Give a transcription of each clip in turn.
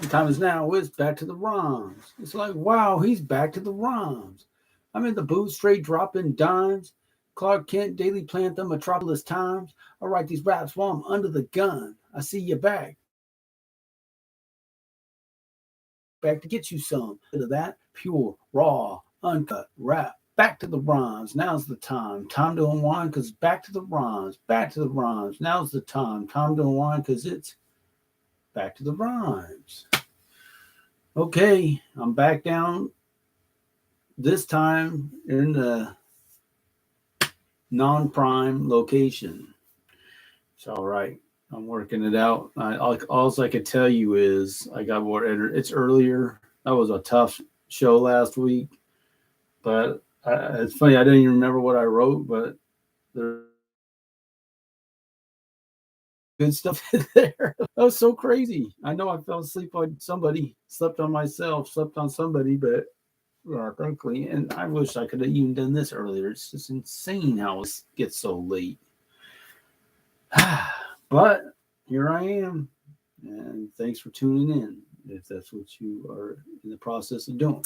The time is now. It's back to the rhymes. It's like, wow, he's back to the rhymes. I'm in the booth, straight dropping dimes. Clark Kent, Daily Planet, Metropolis Times. I write these raps while I'm under the gun. I see you back to get you some. Of that pure, raw, uncut rap. Back to the rhymes. Now's the time. Time to unwind because back to the rhymes. Back to the rhymes. Now's the time. Time to unwind because it's back to the rhymes. Okay, I'm back down this time in the non-prime location. It's all right. I'm working it out. All I could tell you is I got more. It's earlier. That was a tough show last week, but it's funny. I didn't even remember what I wrote, but there's good stuff in there. That was so crazy. I know I fell asleep on somebody, slept on myself, slept on somebody, but thankfully, and I wish I could have even done this earlier. It's just insane how it gets so late. But here I am, and thanks for tuning in if that's what you are in the process of doing.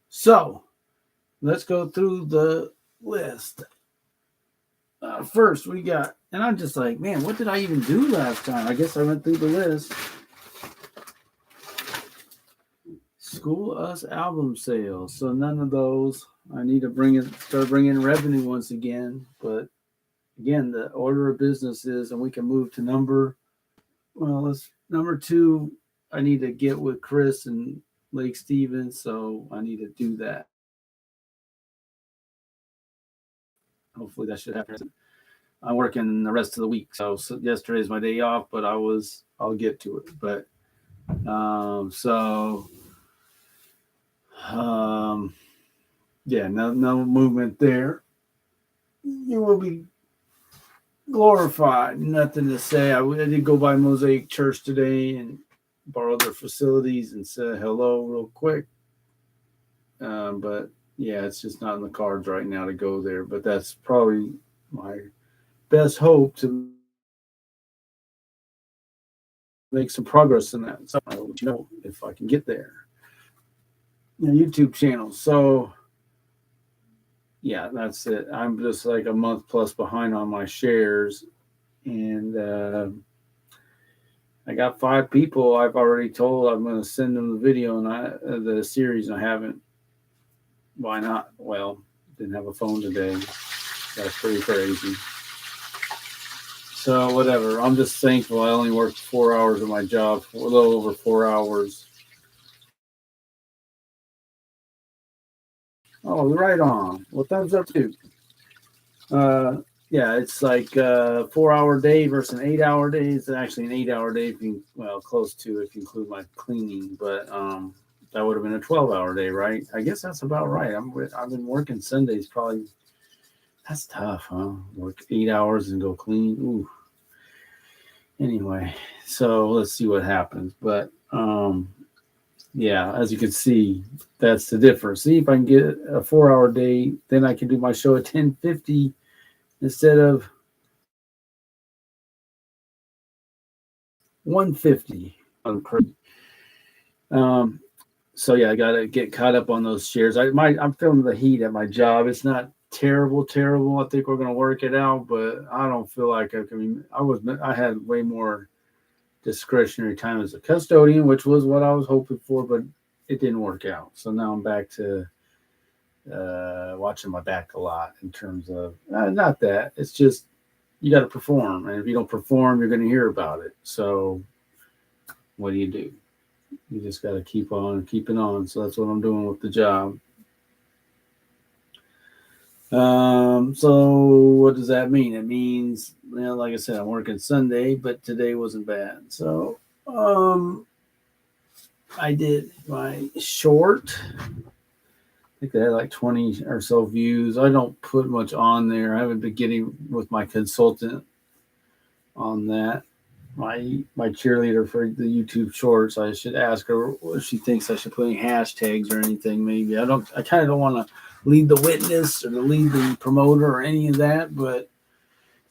So let's go through the list. First, we got, and I'm just like, man, what did I even do last time? I guess I went through the list. School Us album sales. So none of those. I need to start bringing revenue once again. But again, the order of business is, and we can move to number 2. I need to get with Chris and Lake Stevens, so I need to do that. Hopefully that should happen. I'm working the rest of the week, so yesterday is my day off, but I'll get to it. But yeah, no movement there. You will be glorified. Nothing to say. I did go by Mosaic Church today and borrow their facilities and say hello real quick. But yeah, it's just not in the cards right now to go there. But that's probably my best hope to make some progress in that. So I'll let you know if I can get there. YouTube channel. So yeah, that's it. I'm just like a month plus behind on my shares, and I got 5 people I've already told I'm going to send them the video and the series, and I haven't. Why not? Well, didn't have a phone today. That's pretty crazy. So whatever. I'm just thankful I only worked 4 hours of my job, a little over 4 hours. Oh, right on. Well, thumbs up too. Yeah, it's like a 4-hour day versus an 8-hour day. It's actually an 8-hour day if you, close to if you include my cleaning, but that would have been a 12-hour day, right? I guess that's about right. I've been working Sundays probably. That's tough, huh? Work 8 hours and go clean. Ooh. Anyway, so let's see what happens. But yeah, as you can see, that's the difference. See if I can get a 4-hour day, then I can do my show at 10:50 instead of 150. So yeah, I gotta get caught up on those shares. I'm feeling the heat at my job. It's not terrible. I think we're gonna work it out, but I don't feel like I can. I had way more discretionary time as a custodian, which was what I was hoping for, but it didn't work out. So now I'm back to watching my back a lot in terms of not that. It's just you got to perform, and if you don't perform, you're going to hear about it. So what do? You just got to keep on keeping on. So that's what I'm doing with the job. So what does that mean? It means, like I said, I'm working Sunday, but today wasn't bad. So, I did my short. I think they had like 20 or so views. I don't put much on there. I haven't been getting with my consultant on that. My cheerleader for the YouTube shorts. I should ask her if she thinks I should put any hashtags or anything. Maybe I kind of don't want to lead the witness or to lead the promoter or any of that, but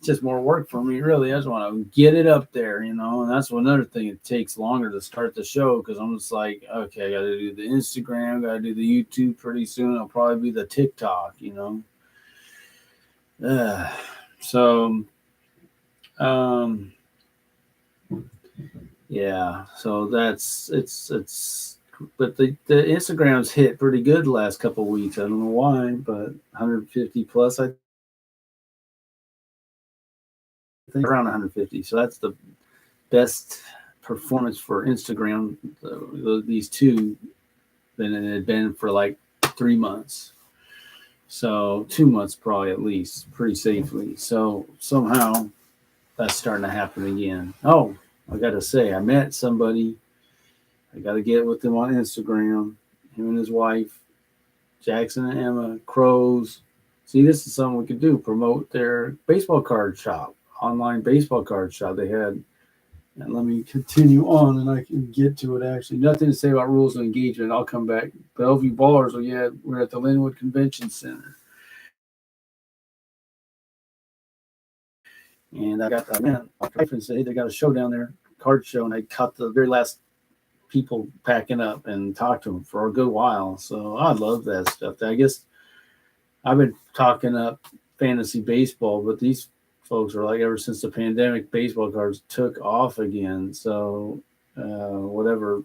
just more work for me, really. I just want to get it up there, and that's another thing. It takes longer to start the show because I'm just like, okay, I got to do the Instagram, got to do the YouTube pretty soon. It'll probably be the TikTok. Uh, so, um, yeah, so it's, but the Instagram's hit pretty good the last couple of weeks. I don't know why, but 150 plus, I think around 150. So that's the best performance for Instagram, these two, than it had been for like 3 months. So 2 months probably at least, pretty safely. So somehow that's starting to happen again. Oh, I got to say, I met somebody. I got to get with him on Instagram. Him and his wife, Jackson and Emma Crows. See, this is something we could do. Promote their baseball card shop, online baseball card shop they had. And let me continue on, and I can get to it. Actually, nothing to say about rules of engagement. I'll come back. Bellevue Ballers. Well, yeah, we're at the Linwood Convention Center, and I got that man. And say they got a show down there, card show, and I caught the very last people packing up and talked to them for a good while. So I love that stuff. I guess I've been talking up fantasy baseball, but these folks are like, ever since the pandemic, baseball cards took off again. So whatever,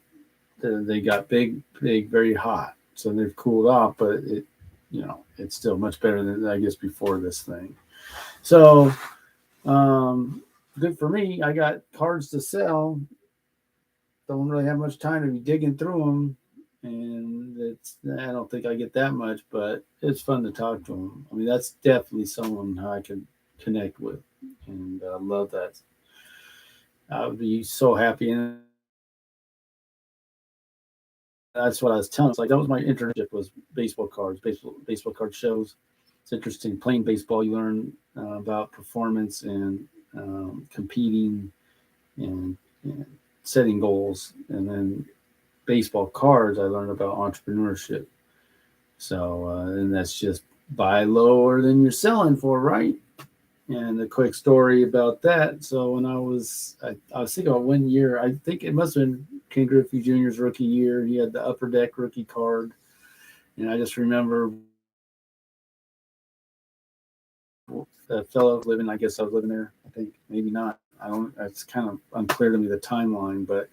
they got big, very hot. So they've cooled off, but it's still much better than I guess before this thing. So good for me. I got cards to sell. Don't really have much time to be digging through them, and I don't think I get that much, but it's fun to talk to them. I mean, that's definitely someone I can connect with, and I love that. I would be so happy, and that's what I was telling. It's like that was my internship, was baseball cards, baseball card shows. It's interesting. Playing baseball, you learn about performance and competing and setting goals, and then baseball cards, I learned about entrepreneurship. So, and that's just buy lower than you're selling for, right? And a quick story about that. So when I was thinking about 1 year, I think it must have been Ken Griffey Jr.'s rookie year. He had the Upper Deck rookie card. And I just remember the fellow living, I guess I was living there. I think maybe not. I don't, it's kind of unclear to me the timeline, but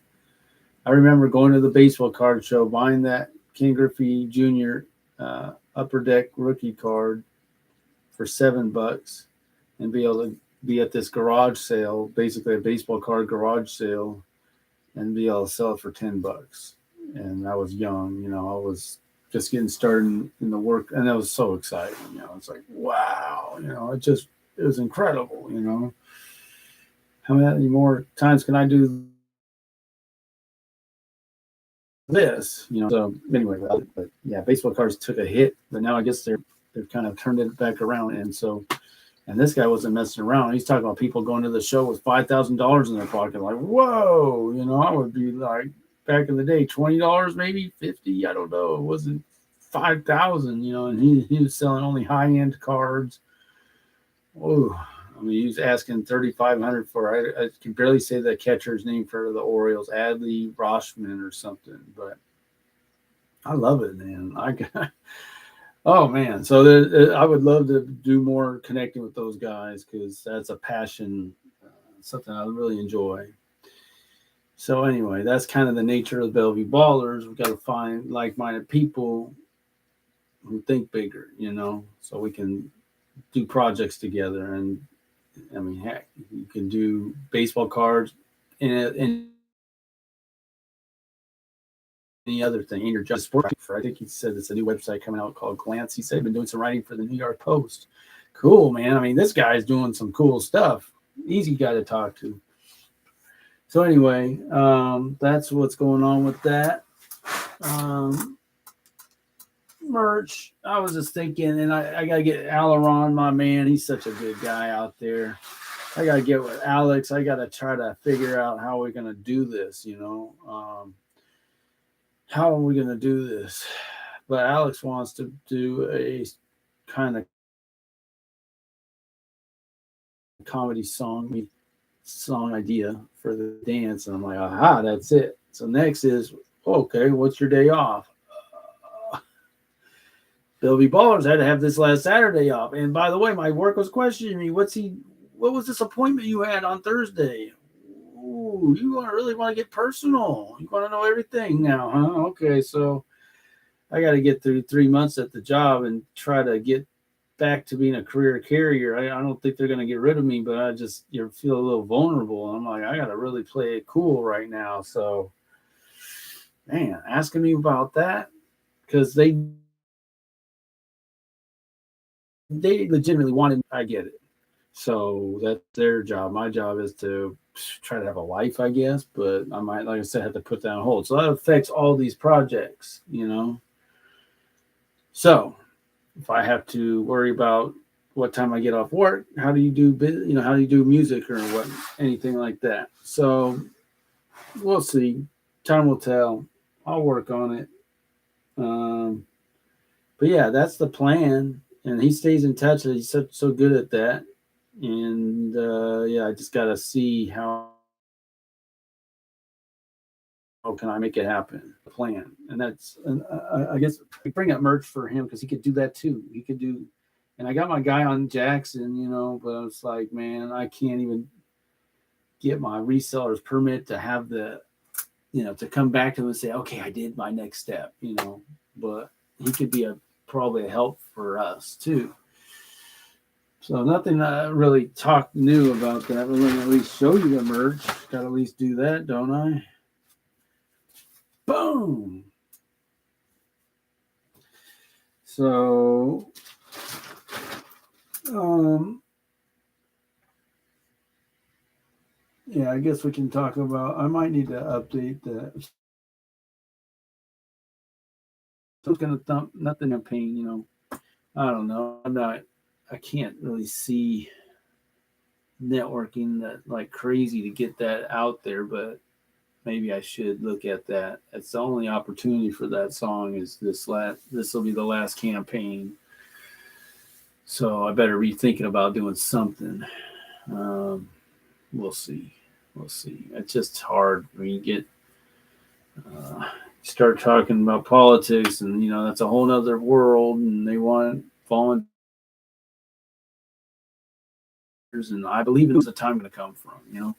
I remember going to the baseball card show, buying that Ken Griffey Jr. Upper Deck rookie card for $7, and be able to be at this garage sale, basically a baseball card garage sale, and be able to sell it for $10. And I was young, I was just getting started in the work, and that was so exciting. It's like, wow, it was incredible. How many more times can I do this? So anyway, but yeah, baseball cards took a hit, but now I guess they've kind of turned it back around. And this guy wasn't messing around. He's talking about people going to the show with $5,000 in their pocket. Like, whoa, I would be like, back in the day, $20, maybe 50. I don't know. It wasn't 5,000. And he was selling only high end cards. Oh, I mean, he was asking 3,500 for. I can barely say the catcher's name for the Orioles, Adley Rutschman or something. But I love it, man. Oh man, so I would love to do more connecting with those guys, because that's a passion, something I really enjoy. So anyway, that's kind of the nature of the Bellevue Ballers. We've got to find like-minded people who think bigger, so we can do projects together. And I mean, heck, you can do baseball cards and any other thing in your job. Sport. I think he said it's a new website coming out called Glance. He said he'd been doing some writing for the New York Post. Cool, man. I mean, this guy's doing some cool stuff. Easy guy to talk to. So anyway, that's what's going on with that. Merch. I was just thinking, and I got to get Alaron, my man. He's such a good guy out there. I got to get with Alex. I got to try to figure out how we're going to do this, how are we going to do this? But Alex wants to do a kind of comedy song idea for the dance, and I'm like, aha, that's it. So next is, okay, what's your day off? Bellevue Ballers had to have this last Saturday off. And by the way, my work was questioning me. What was this appointment you had on Thursday? Ooh, really want to get personal. You want to know everything now, huh? Okay, so I got to get through 3 months at the job and try to get back to being a career carrier. I don't think they're going to get rid of me, but I just feel a little vulnerable. I'm like, I got to really play it cool right now. So, man, asking me about that because they legitimately wanted. I get it. So that's their job. My job is to try to have a life, I guess. But I might, like I said, have to put that on hold. So that affects all these projects, So if I have to worry about what time I get off work, how do you do music or what, anything like that. So we'll see. Time will tell. I'll work on it. But yeah, that's the plan. And he stays in touch. He's so good at that. And yeah, I just got to see how can I make it happen. The plan. And I guess we bring up merch for him because he could do that too. He could do. And I got my guy on Jackson, but it's like, man, I can't even get my reseller's permit to have to come back to him and say, okay, I did my next step, but he could be probably a help for us too. So nothing really talk new about that. But let me at least show you the merch. Got to at least do that, don't I? Boom. So, yeah, I guess we can talk about. I might need to update that. So it's gonna thump nothing in pain, I don't know. I can't really see networking that like crazy to get that out there, but maybe I should look at that. It's the only opportunity for that song is this will be the last campaign. So I better be thinking about doing something. We'll see. It's just hard when you get start talking about politics, and that's a whole nother world, and they want volunteers, and I believe it was the time going to come from,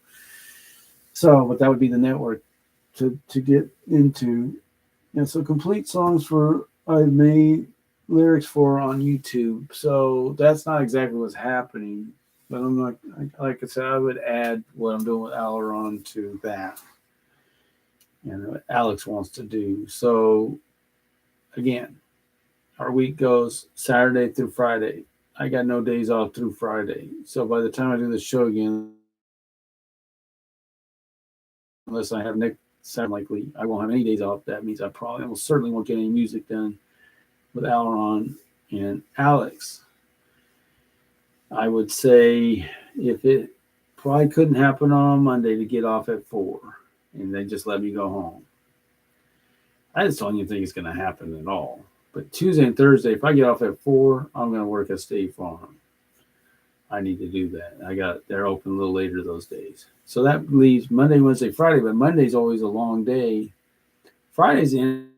So, but that would be the network to get into. And so complete songs I've made lyrics for on YouTube. So that's not exactly what's happening, but I'm not, like I said, I would add what I'm doing with Aileron to that and what Alex wants to do. So again, our week goes Saturday through Friday. I got no days off through Friday. So by the time I do the show again, unless I have next Saturday, likely I won't have any days off. That means I certainly won't get any music done with Aileron and Alex. I would say if it probably couldn't happen on Monday to get off at 4 and they just let me go home. I just don't even think it's going to happen at all. But Tuesday and Thursday, if I get off at 4, I'm going to work at State Farm. I need to do that. They're open a little later those days. So that leaves Monday, Wednesday, Friday, but Monday's always a long day. Friday's the end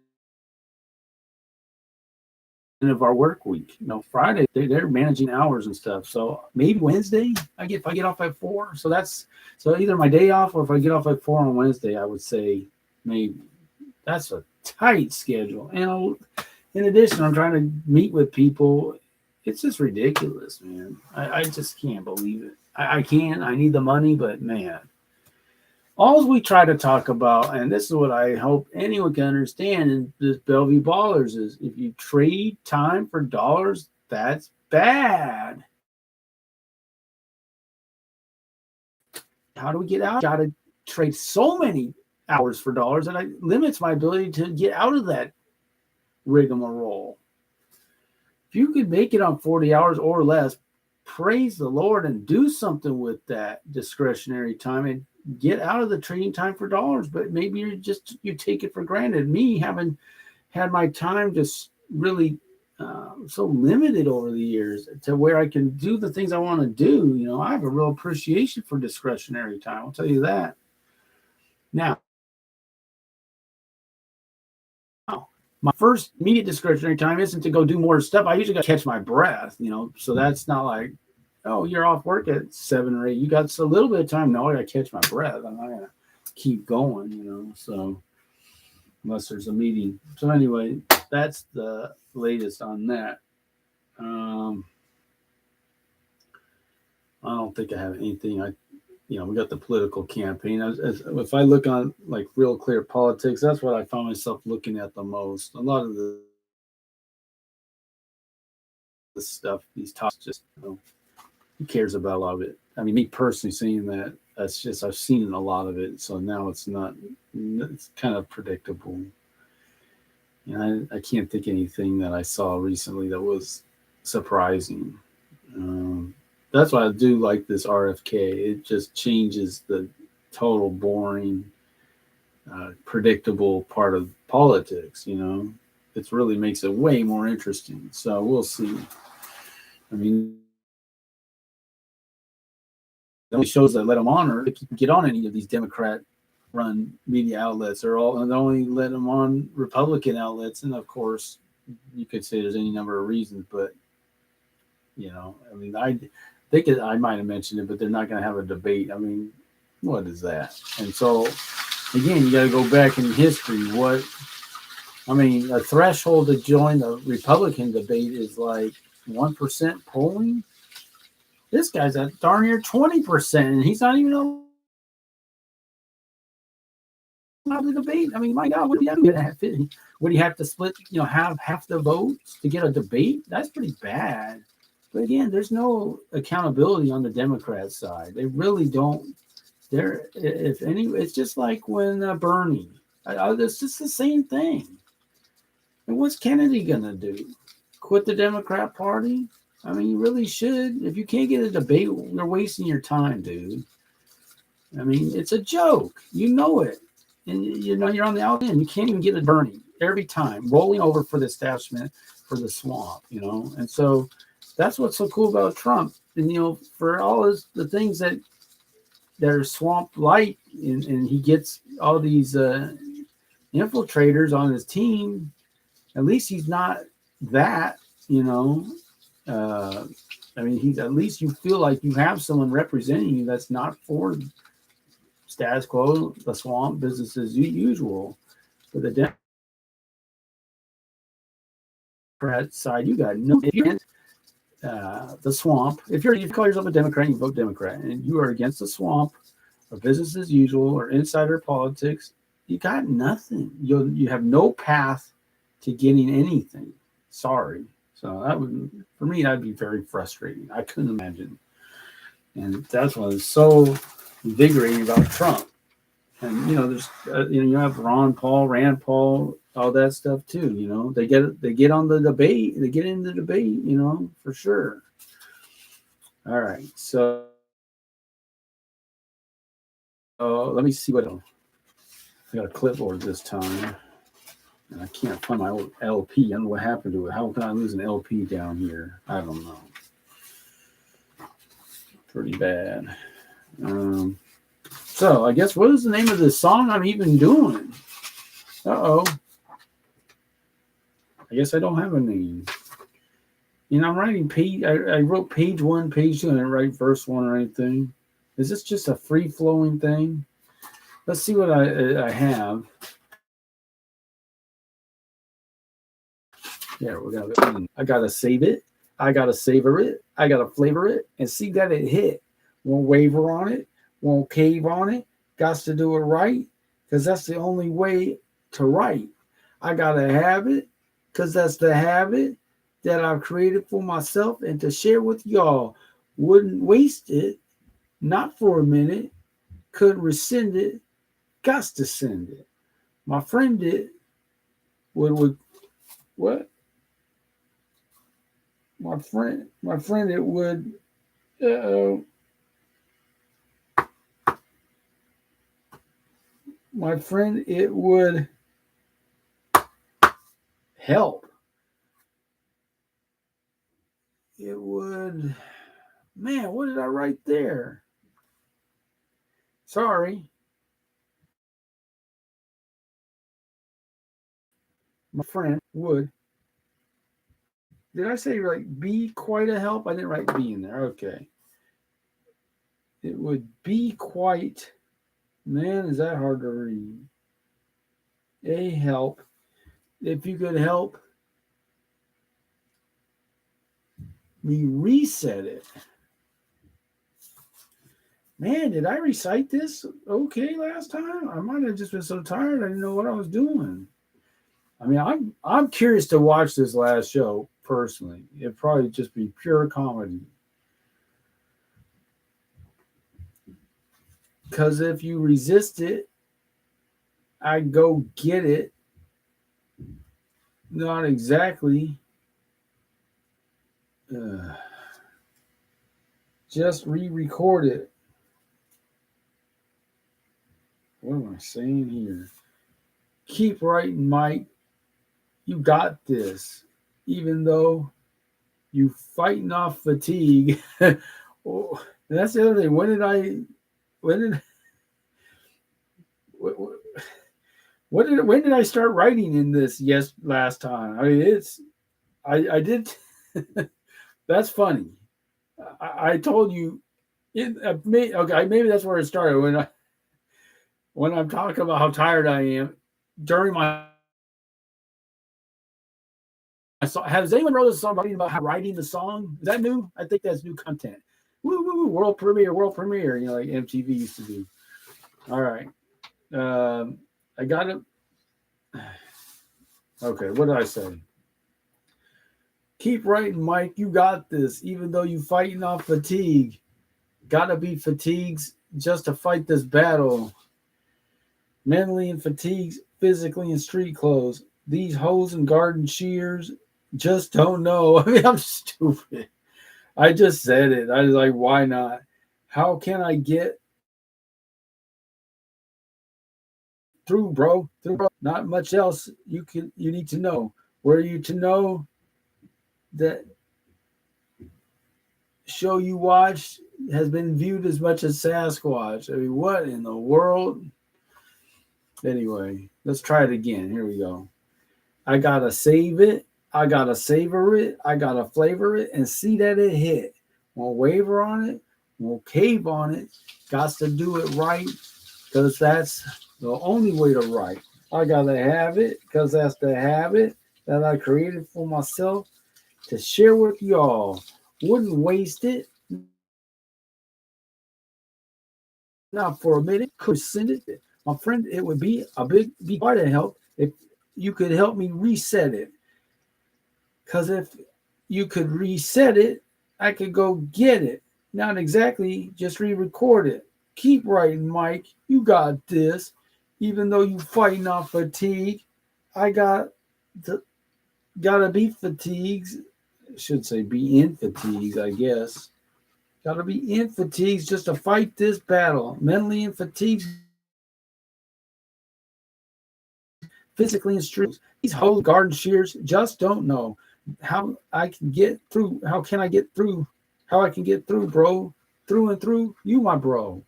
of our work week. Friday, they're managing hours and stuff. So maybe Wednesday, if I get off at 4. So either my day off or if I get off at 4 on Wednesday, I would say maybe. That's a tight schedule. And in addition, I'm trying to meet with people. It's just ridiculous, man. I just can't believe it. I need the money, but man, all we try to talk about, and this is what I hope anyone can understand in this Bellevue Ballers, is if you trade time for dollars, that's bad. How do we get out? Got to trade so many hours for dollars that it limits my ability to get out of that rigmarole. If you could make it on 40 hours or less, praise the Lord and do something with that discretionary time and get out of the trading time for dollars. But maybe you take it for granted. Me having had my time just really so limited over the years to where I can do the things I want to do. I have a real appreciation for discretionary time. I'll tell you that. Now, my first immediate discretionary time isn't to go do more stuff. I usually got to catch my breath, so that's not like, oh, you're off work at 7 or 8. You got a little bit of time. No, I got to catch my breath. I'm not going to keep going, so unless there's a meeting. So anyway, that's the latest on that. I don't think I have anything. We got the political campaign. If I look on like Real Clear Politics, that's what I found myself looking at the most. A lot of the stuff, these talks, just who cares about a lot of it? I mean, me personally seeing that, that's just I've seen a lot of it, so now it's not. It's kind of predictable. I can't think of anything that I saw recently that was surprising. That's why I do like this RFK. It just changes the total boring, predictable part of politics. It really makes it way more interesting. So we'll see. I mean, the only shows that let them on or get on any of these Democrat-run media outlets are all, and they only let them on Republican outlets. And of course, you could say there's any number of reasons, but I mean, I think I might have mentioned it, but they're not going to have a debate. I mean, what is that? And so, again, you got to go back in history. A threshold to join the Republican debate is like 1% polling. This guy's at darn near 20%, and he's not even allowed to debate. I mean, my God, what do you have to do? Would he have to split, have half the votes to get a debate? That's pretty bad. But again, there's no accountability on the Democrat side. They really don't. If any, it's just like when Bernie. It's just the same thing. And what's Kennedy gonna do? Quit the Democrat Party? I mean, you really should. If you can't get a debate, you're wasting your time, dude. I mean, it's a joke. You know it. And you're on the out end. You can't even get a Bernie every time, rolling over for the establishment, for the swamp, And so that's what's so cool about Trump. And, for all the things that are swamp light, and he gets all these infiltrators on his team, at least he's not that, I mean, he's at least you feel like you have someone representing you that's not for status quo, the swamp, business as usual. But the Democrat side, you got no. The swamp. If you call yourself a Democrat, and you vote Democrat, and you are against the swamp, or business as usual, or insider politics, you got nothing. You have no path to getting anything. Sorry. So for me, that'd be very frustrating. I couldn't imagine. And that's what is so invigorating about Trump. And there's you have Rand Paul, all that stuff too. They get on the debate, they get in the debate, for sure. All right, so let me see what else. I got a clipboard this time, and I can't find my old LP. I don't know what happened to it. How can I lose an LP down here? I don't know. Pretty bad. So I guess what is the name of the song I'm even doing? Uh-oh. I guess I don't have a name. I'm writing page. I wrote page 1, page 2, and I didn't write verse 1 or anything. Is this just a free-flowing thing? Let's see what I have. Yeah, I gotta save it. I gotta savor it. I gotta flavor it and see that it hit. Won't waver on it. Won't cave on it. Got to do it right, because that's the only way to write. I gotta have it, because that's the habit that I've created for myself and to share with y'all. Wouldn't waste it, not for a minute. Couldn't rescind it, got to send it. My friend did. Would what? My friend, it would. My friend, it would help. it would, man, what did I write there? Sorry. My friend would. Did I say like be quite a help? I didn't write B in there. Okay. It would be quite, man, is that hard to read? A help. If you could help me reset it. Man, did I recite this okay last time? I might have just been so tired I didn't know what I was doing. I mean, I'm curious to watch this last show personally. It'd probably just be pure comedy. Because if you resist it, I go get it. Not exactly. Just re-record it. What am I saying here? Keep writing, Mike. You got this. Even though you fighting off fatigue. Oh, that's the other thing. When did I start writing in this? Yes, last time. I mean, I did. That's funny. I told you. Okay, maybe that's where it started when I'm talking about how tired I am during my song. Has anyone wrote a song writing about how writing the song? Is that new? I think that's new content. Woo, woo, woo, world premiere, like MTV used to do. All right. I got it. Okay, what did I say? Keep writing, Mike. You got this. Even though you fighting off fatigue. Gotta be fatigues just to fight this battle. Mentally and fatigues, physically in street clothes. These hoes and garden shears just don't know. I mean, I'm stupid. I just said it. I was like, why not? How can I get through, bro? Not much else you need to know. Were you to know that show you watched has been viewed as much as Sasquatch? I mean, what in the world? Anyway, let's try it again. Here we go. I gotta save it. I gotta savor it. I gotta flavor it and see that it hit. Won't waver on it. Won't cave on it. Got to do it right because that's the only way to write. I gotta have it because that's the habit that I created for myself to share with y'all. Wouldn't waste it. Not for a minute. Could send it. My friend, it would be quite a help if you could help me reset it. Because if you could reset it, I could go get it. Not exactly just re-record it. Keep writing, Mike. You got this. Even though you fighting off fatigue, I gotta be fatigues. I should say be in fatigues, I guess. Gotta be in fatigues just to fight this battle. Mentally in fatigues, physically in streets. These whole garden shears just don't know how I can get through. How can I get through? How I can get through, bro? Through and through, you my bro.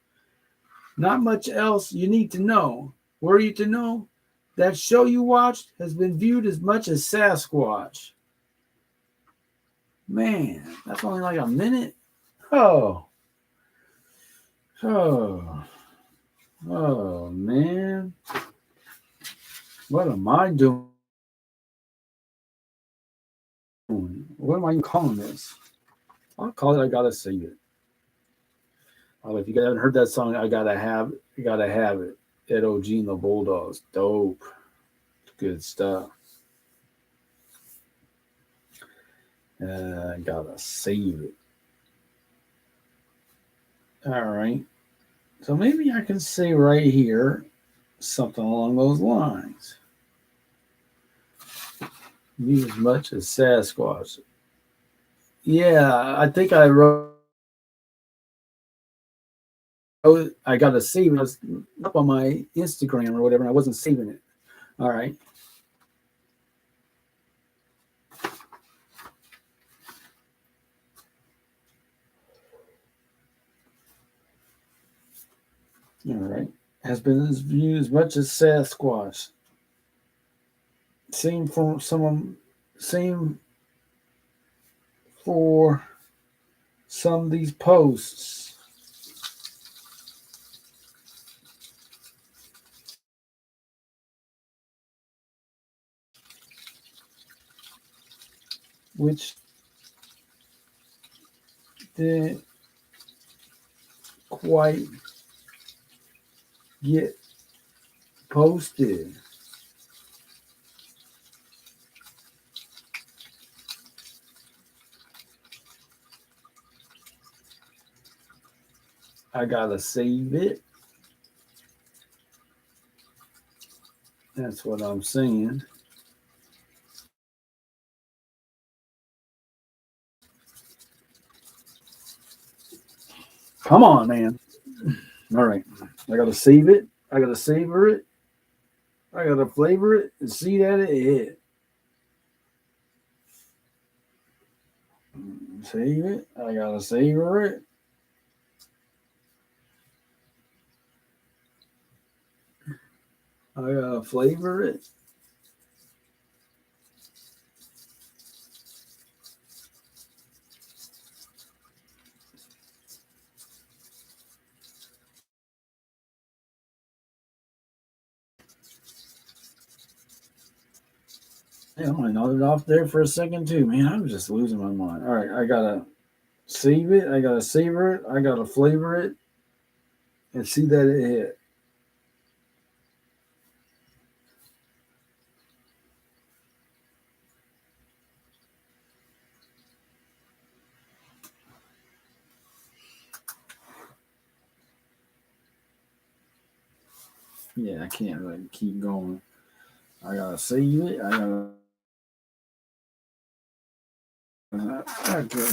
Not much else you need to know. Were you to know that show you watched has been viewed as much as Sasquatch? Man, that's only like a minute. Oh, man. What am I doing? What am I even calling this? I'll call it I Gotta Save It. Oh, if you guys haven't heard that song, I gotta have it. Ed OG and the Bulldogs. Dope. Good stuff. I gotta save it. All right. So maybe I can say right here something along those lines. Be as much as Sasquatch. Yeah, I think I wrote. I got to save it. I was up on my Instagram or whatever, and I wasn't saving it. All right. All right. Has been viewed as much as Sasquatch. Same for same for some of these posts. Which didn't quite get posted. I gotta save it. That's what I'm saying. Come on, man. All right. I gotta save it. I gotta savor it. I gotta flavor it and see that it hit. Save it. I gotta savor it. I gotta flavor it. Yeah, I might nod it off there for a second too, man. I'm just losing my mind. All right, I gotta save it. I gotta savor it. I gotta flavor it and see that it hit. Yeah, I can't really keep going. I gotta save it. I gotta. Okay.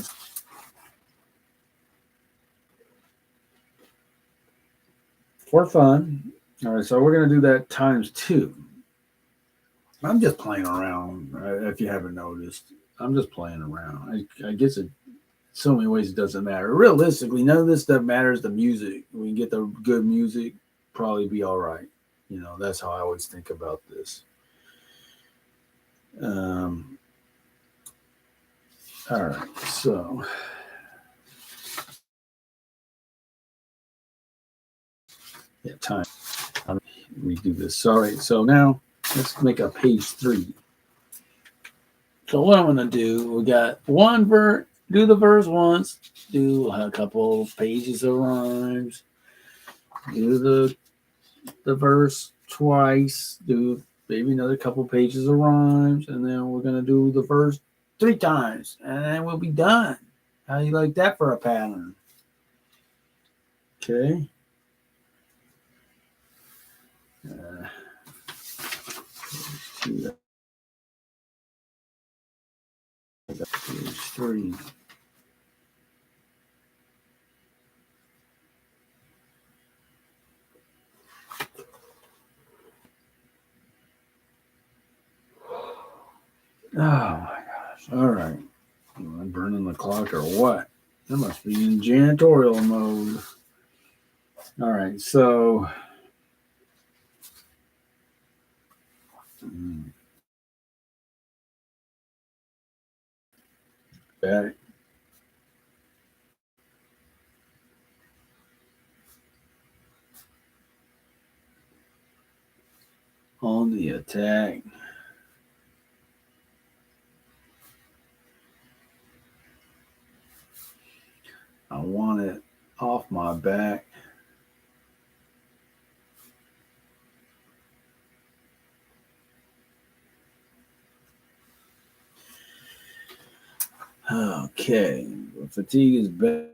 For fun. All right, so we're gonna do that times two. I'm just playing around. If you haven't noticed, I'm just playing around. I guess it so many ways it doesn't matter. Realistically, none of this stuff matters. The music, we can get the good music, probably be all right. You know, that's how I always think about this. Um, all right, so yeah, time. We do this. All right, so now let's make a page 3. So what I'm gonna do, we got one verse. Do the verse once. Do a couple pages of rhymes. Do the verse twice. Do maybe another couple pages of rhymes, and then we're gonna do the verse 3 times, and then we'll be done. How do you like that for a pattern? Okay. Uh, page 3. Oh my gosh. All right. Am I burning the clock or what? I must be in janitorial mode. All right. So, back on the attack. I want it off my back. Okay. Fatigue is back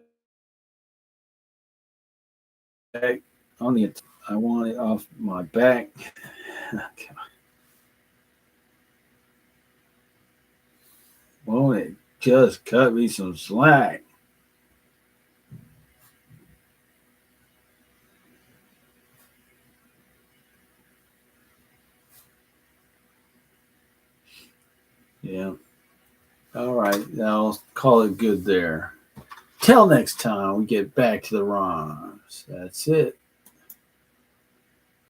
on the attack. I want it off my back. Okay. Won't it just cut me some slack? Yeah. All right. I'll call it good there. Till next time we get back to the rhymes. That's it.